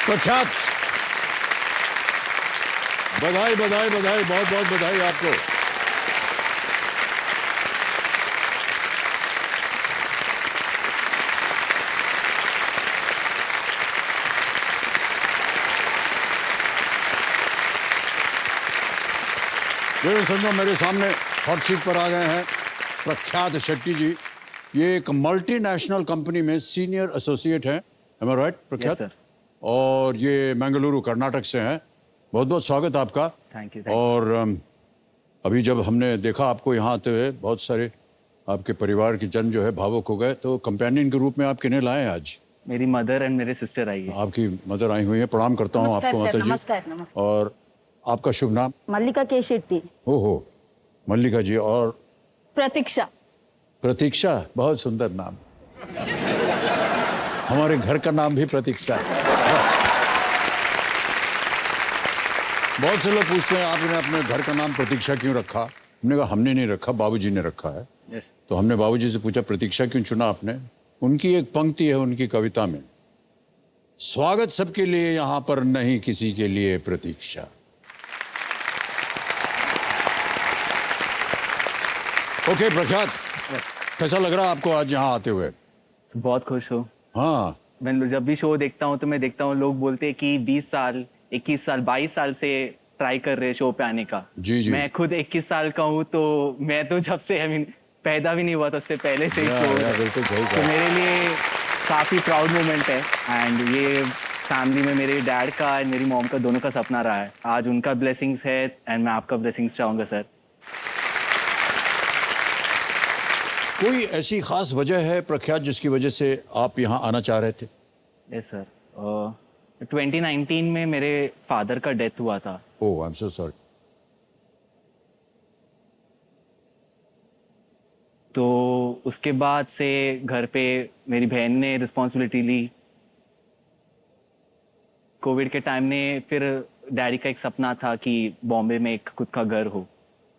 प्रख्यात, बधाई बधाई बधाई, बहुत बहुत बधाई आपको। मेरे संगम मेरे सामने हॉट सीट पर आ गए हैं प्रख्यात शेट्टी जी। ये एक मल्टीनेशनल कंपनी में सीनियर एसोसिएट हैं, एम आई राइट प्रख्यात? Yes, sir. और ये बेंगलुरु कर्नाटक से हैं। बहुत बहुत स्वागत आपका। Thank you. और अभी जब हमने देखा आपको यहाँ आते हुए, बहुत सारे आपके परिवार के जन जो है भावुक हो गए, तो कंपेनियन के रूप में आप किन्हें लाए आज? मेरी मदर एंड मेरे सिस्टर आई है। आपकी मदर आई हुई है, प्रणाम करता हूँ आपको माता जी। नमस्कार नमस्कार। और आपका शुभ नाम? मल्लिका के शेट्टी। ओहो, मल्लिका जी। और प्रतीक्षा। प्रतीक्षा, बहुत सुंदर नाम। हमारे घर का नाम भी प्रतीक्षा है। बहुत से लोग पूछते हैं आपने अपने घर का नाम प्रतीक्षा क्यों रखा? हमने कहा हमने नहीं रखा, बाबूजी ने रखा है। Yes. तो हमने बाबूजी से पूछा प्रतीक्षा क्यों चुना आपने? उनकी एक पंक्ति है उनकी कविता में, स्वागत सबके लिए यहाँ पर नहीं किसी के लिए प्रतीक्षा। ओके प्रख्यात, कैसा लग रहा है आपको आज यहाँ आते हुए? बहुत खुश हूँ। हाँ, मैं जब भी शो देखता हूँ तो मैं देखता हूँ लोग बोलते हैं कि 20 साल 21 साल 22 साल से ट्राई कर रहे शो पे आने का। जी जी। मैं खुद 21 साल का हूँ, तो मैं तो जब से पैदा भी नहीं हुआ था उससे पहले से ही शो। बिल्कुल सही तो कहा। मेरे लिए काफ़ी प्राउड मोमेंट है। एंड ये फैमिली में मेरे डैड का एंड मेरी मॉम का दोनों का सपना रहा है। आज उनका ब्लेसिंग्स है एंड मैं आपका ब्लेसिंग्स चाहूँगा सर। कोई ऐसी खास वजह है प्रख्यात जिसकी वजह से आप यहाँ आना चाह रहे थे? Yes sir. 2019 में मेरे फादर का डेथ हुआ था। ओह, आई एम सो सॉरी। तो उसके बाद से घर पे मेरी बहन ने रिस्पॉन्सिबिलिटी ली। कोविड के टाइम ने फिर डैडी का एक सपना था कि बॉम्बे में एक खुद का घर हो।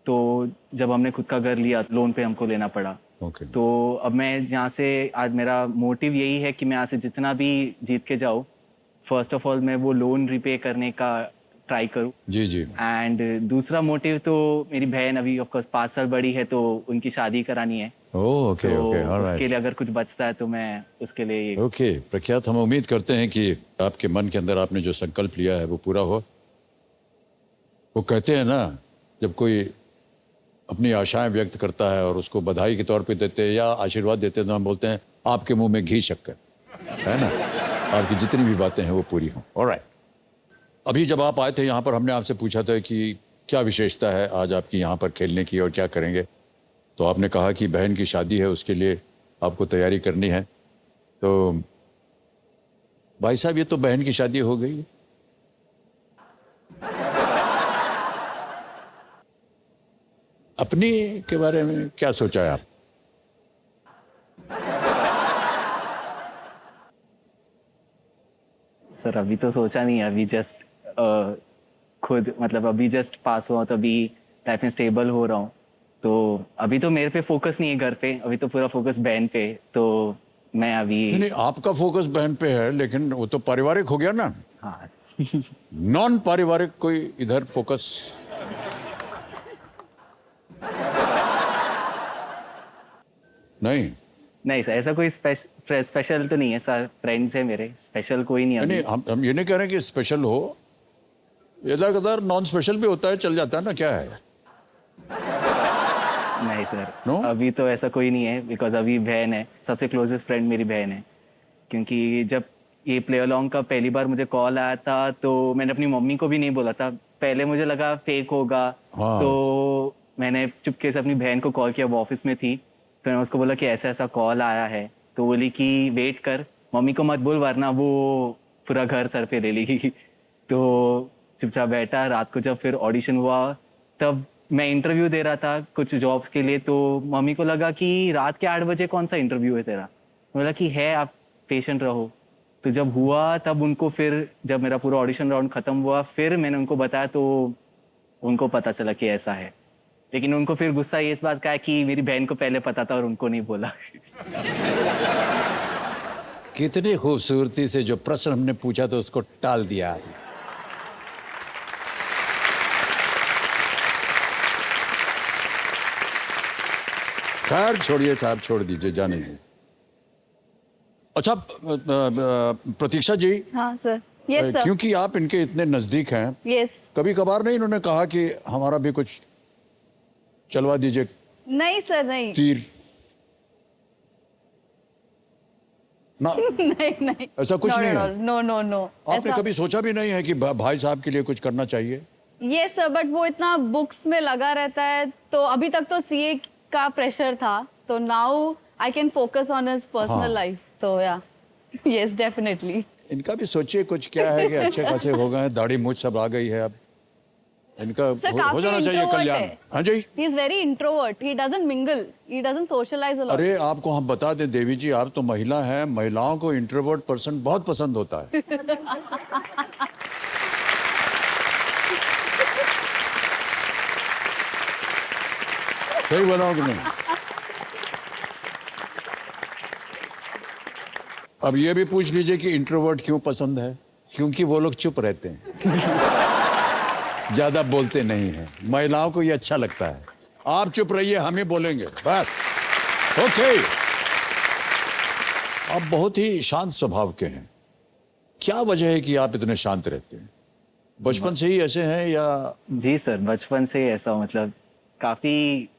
तो जब हमने खुद का घर लिया, लोन पे हमको लेना पड़ा। Okay. तो अब मैं यहाँ से, आज मेरा मोटिव यही है कि मैं यहाँ से जितना भी जीत के जाऊँ, फर्स्ट ऑफ ऑल मैं वो लोन रिपे करने का ट्राई करूँ। जी जी। एंड दूसरा मोटिव तो मेरी बहन अभी ऑफ कोर्स 5 साल बड़ी है, तो उनकी शादी करानी है। ओह, ओके तो ओके, ऑलराइट। उसके लिए अगर कुछ बचता है तो मैं उसके लिए ये ओके प्रख्यात, हम उम्मीद करते हैं कि आपके मन के अंदर आपने जो संकल्प लिया है वो पूरा हो। वो कहते हैं ना, जब कोई अपनी आशाएं व्यक्त करता है और उसको बधाई के तौर पे देते हैं या आशीर्वाद देते हैं, तो हम बोलते हैं आपके मुंह में घी शक्कर, है ना? आपकी जितनी भी बातें हैं वो पूरी हों। ऑलराइट, अभी जब आप आए थे यहाँ पर, हमने आपसे पूछा था कि क्या विशेषता है आज आपकी यहाँ पर खेलने की और क्या करेंगे, तो आपने कहा कि बहन की शादी है, उसके लिए आपको तैयारी करनी है। तो भाई साहब, ये तो बहन की शादी हो गई है। अपनी के बारे में क्या सोचा है आप? सर अभी तो सोचा नहीं है। अभी जस्ट खुद मतलब अभी जस्ट पास हुआ, तो अभी लाइफ में स्टेबल हो रहा हूँ। तो अभी तो मेरे पे फोकस नहीं है घर पे, अभी तो पूरा फोकस बहन पे। तो मैं अभी नहीं, आपका फोकस बहन पे है, लेकिन वो तो पारिवारिक हो गया ना। हाँ नॉन पारिवारिक कोई इधर फोकस? नहीं नहीं सर, ऐसा कोई स्पेशल तो नहीं है सर। फ्रेंड्स है मेरे, स्पेशल कोई नहीं है नहीं, अभी। हम ये नहीं कह रहे कि स्पेशल हो, इधर कदर नॉन स्पेशल भी होता है, चल जाता है ना, क्या है? नहीं सर, No? अभी तो ऐसा कोई नहीं है। बिकॉज अभी बहन है, सबसे क्लोजेस्ट फ्रेंड मेरी बहन है। क्योंकि जब ये प्ले अलॉन्ग का पहली बार मुझे कॉल आया था, तो मैंने अपनी मम्मी को भी नहीं बोला था। पहले मुझे लगा फेक होगा। हाँ। तो मैंने चुपके से अपनी बहन को कॉल किया, वो ऑफिस में थी। तो मैंने उसको बोला कि ऐसा ऐसा कॉल आया है। तो बोली कि वेट कर, मम्मी को मत बोल वरना वो पूरा घर सर पे ले लेगी। तो चुपचाप बैठा। रात को जब फिर ऑडिशन हुआ, तब मैं इंटरव्यू दे रहा था कुछ जॉब्स के लिए। तो मम्मी को लगा कि रात के 8 बजे कौन सा इंटरव्यू है तेरा। बोला कि है, आप पेशेंट रहो। तो जब हुआ तब उनको, फिर जब मेरा पूरा ऑडिशन राउंड ख़त्म हुआ, फिर मैंने उनको बताया, तो उनको पता चला कि ऐसा है। लेकिन उनको फिर गुस्सा ये इस बात का है कि मेरी बहन को पहले पता था और उनको नहीं बोला। कितनी खूबसूरती से जो प्रश्न हमने पूछा तो उसको टाल दिया। खैर छोड़िए साहब, छोड़ दीजिए, जाने दीजिए। अच्छा प्रतीक्षा जी, हाँ सर। Yes sir. क्योंकि आप इनके इतने नजदीक हैं, यस। कभी कभार नहीं इन्होंने कहा कि हमारा भी कुछ चलवा दीजिए नहीं सर, नहीं। तीर ना? नहीं नहीं, ऐसा कुछ नहीं है? No no no. आपने कभी सोचा भी नहीं है कि भाई साहब के लिए कुछ करना चाहिए? यस सर, बट वो इतना बुक्स में लगा रहता है, तो अभी तक तो सीए का प्रेशर था, तो now I can focus on his personal life, तो या यस डेफिनेटली। इनका भी सोचिए कुछ, क्या है कि अच्छे खासे हो गए हैं, दाढ़ी मूछ सब आ गई है, अब इनका हो जाना चाहिए कल्याण। हाँ जी, he is very introvert, he doesn't mingle, he doesn't socialize a lot. अरे आपको हम बता दें देवी जी, आप तो महिला हैं, महिलाओं को इंट्रोवर्ट पर्सन बहुत पसंद होता है। सही बोला कि नहीं? अब ये भी पूछ लीजिए कि इंट्रोवर्ट क्यों पसंद है? क्योंकि वो लोग चुप रहते हैं, ज्यादा बोलते नहीं हैं। महिलाओं को ये अच्छा लगता है, आप चुप रहिए, हम ही बोलेंगे बस। ओके, आप बहुत ही शांत स्वभाव के हैं, क्या वजह है कि आप इतने शांत रहते हैं? बचपन से ही ऐसे हैं या? जी सर, बचपन से ही ऐसा, मतलब काफ़ी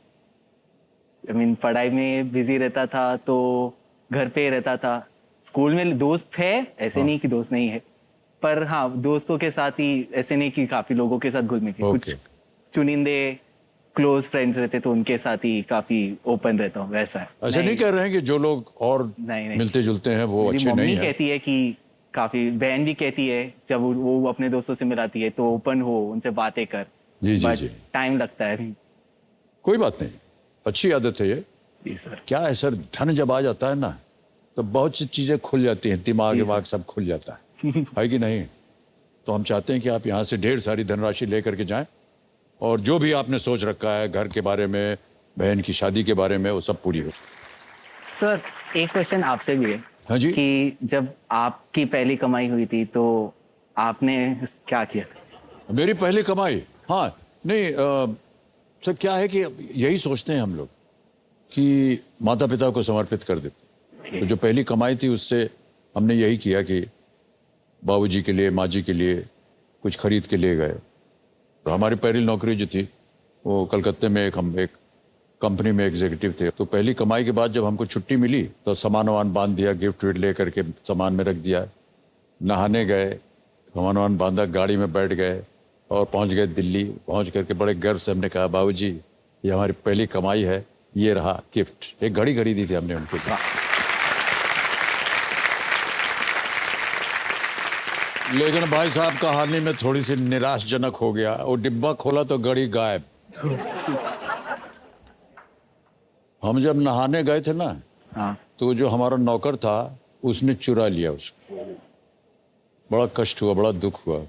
पढ़ाई में बिजी रहता था, तो घर पे रहता था। स्कूल में दोस्त है, ऐसे नहीं कि दोस्त नहीं है, पर हाँ दोस्तों के साथ ही, ऐसे नहीं कि काफ़ी लोगों के साथ घुल मिल के, कुछ चुनिंदे क्लोज फ्रेंड्स रहते तो उनके साथ ही काफ़ी ओपन रहता हूँ, वैसा है। ऐसे नहीं कह रहे हैं कि जो लोग और नहीं। मिलते जुलते हैं वो मेरी अच्छे नहीं मम्मी हैं? कहती है कि काफ़ी, बहन भी कहती है जब वो अपने दोस्तों से मिलाती है तो ओपन हो, उनसे बातें कर। जी जी बट जी, टाइम लगता है अभी। कोई बात नहीं, अच्छी आदत है ये। जी सर। क्या है सर, धन जब आ जाता है ना तो बहुत सी चीजें खुल जाती हैं, दिमाग जी दिमाग सब खुल जाता है कि नहीं? तो हम चाहते हैं कि आप यहाँ से ढेर सारी धनराशि लेकर के जाएं, और जो भी आपने सोच रखा है घर के बारे में, बहन की शादी के बारे में, वो सब पूरी हो। सर एक क्वेश्चन आपसे भी है। हाँ जी। कि जब आपकी पहली कमाई हुई थी तो आपने क्या किया था? मेरी पहली कमाई, हाँ नहीं सर, क्या है कि यही सोचते हैं हम लोग कि माता पिता को समर्पित कर देते। तो जो पहली कमाई थी उससे हमने यही किया कि बाबूजी के लिए, माँ जी के लिए कुछ खरीद के ले गए। तो हमारी पहली नौकरी जो थी वो कलकत्ते में हम एक कंपनी में एग्जीक्यूटिव थे। तो पहली कमाई के बाद जब हमको छुट्टी मिली तो सामान वामान बांध दिया, गिफ्ट विफ्ट ले करके सामान में रख दिया, नहाने गए, सामान वामान बांधा, गाड़ी में बैठ गए और पहुंच गए दिल्ली। पहुंच करके बड़े गर्व से हमने कहा, बाबूजी ये हमारी पहली कमाई है, ये रहा गिफ्ट। एक घड़ी खरीदी थी हमने उनको। लेकिन भाई साहब कहानी में थोड़ी सी निराशजनक हो गया, वो डिब्बा खोला तो घड़ी गायब। हम जब नहाने गए थे ना, हाँ। तो जो हमारा नौकर था उसने चुरा लिया उसको। बड़ा कष्ट हुआ, बड़ा दुख हुआ।